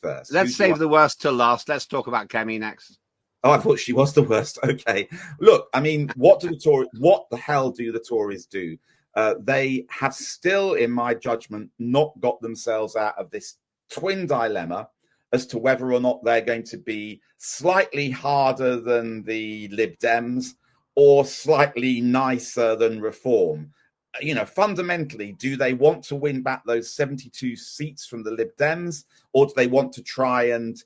first? Let's save the worst till last. Let's talk about Kemi next. Oh, I thought she was the worst. Okay. Look, I mean, what the hell do the Tories do? They have still, in my judgment, not got themselves out of this twin dilemma as to whether or not they're going to be slightly harder than the Lib Dems or slightly nicer than Reform. You know, fundamentally, do they want to win back those 72 seats from the Lib Dems, or do they want to try and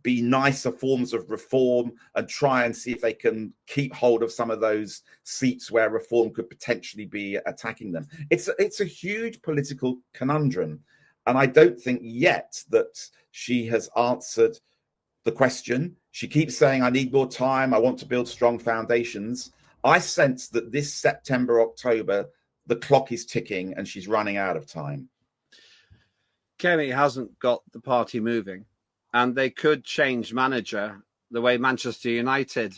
be nicer forms of Reform and try and see if they can keep hold of some of those seats where Reform could potentially be attacking them? It's a huge political conundrum. And I don't think yet that she has answered the question. She keeps saying, I need more time. I want to build strong foundations. I sense that this September, October, the clock is ticking and she's running out of time. Kemi hasn't got the party moving, and they could change manager the way Manchester United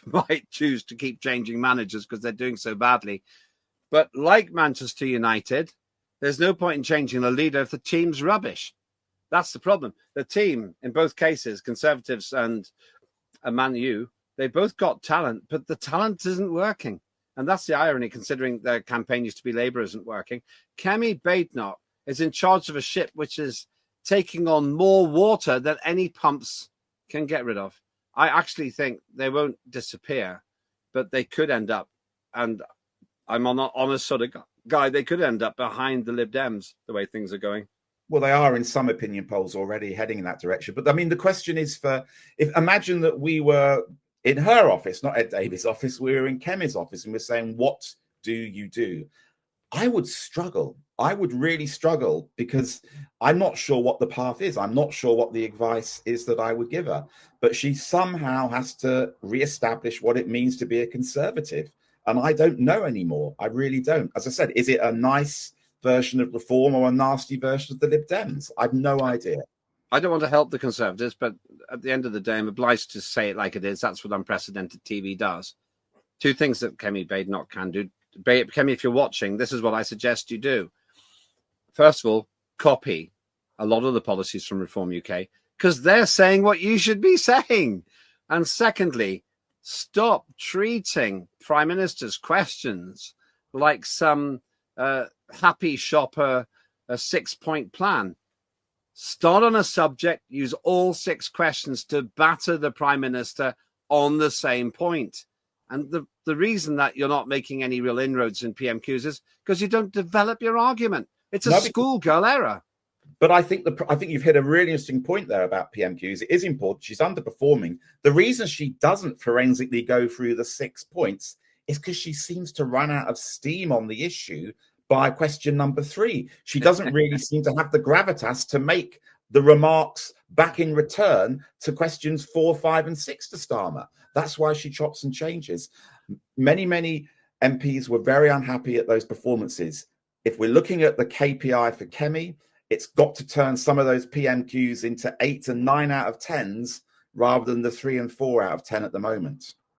might choose to keep changing managers because they're doing so badly. But like Manchester United, there's no point in changing the leader if the team's rubbish. That's the problem. The team, in both cases, Conservatives and Man U, they both got talent, but the talent isn't working. And that's the irony, considering their campaign used to be Labour isn't working. Kemi Badenoch is in charge of a ship which is taking on more water than any pumps can get rid of. I actually think they won't disappear, but they could end up, and I'm on an honest sort of guy, they could end up behind the Lib Dems the way things are going. Well, they are in some opinion polls already heading in that direction. But I mean, the question is imagine that we were in her office, not Ed Davies' office, we were in Kemi's office and we're saying, what do you do? I would struggle. I would really struggle because I'm not sure what the path is. I'm not sure what the advice is that I would give her. But she somehow has to reestablish what it means to be a Conservative. And I don't know anymore. I really don't. As I said, is it a nice version of Reform or a nasty version of the Lib Dems? I've no idea. I don't want to help the Conservatives, but at the end of the day, I'm obliged to say it like it is. That's what unprecedented TV does. Two things that Kemi Badenoch can do. Kemi, if you're watching, this is what I suggest you do. First of all, copy a lot of the policies from Reform UK because they're saying what you should be saying. And secondly, stop treating Prime Minister's questions like some happy shopper, a 6-point plan. Start on a subject, use all 6 questions to batter the Prime Minister on the same point. And the reason that you're not making any real inroads in PMQs is because you don't develop your argument. It's a schoolgirl error. But I think you've hit a really interesting point there about PMQs. It is important. She's underperforming. The reason she doesn't forensically go through the 6 points is because she seems to run out of steam on the issue by question number 3. She doesn't really seem to have the gravitas to make the remarks back in return to questions 4, 5, and 6 to Starmer. That's why she chops and changes. Many MPs were very unhappy at those performances. If we're looking at the KPI for Kemi, it's got to turn some of those PMQs into 8 and 9 out of 10s rather than the 3 and 4 out of 10 at the moment.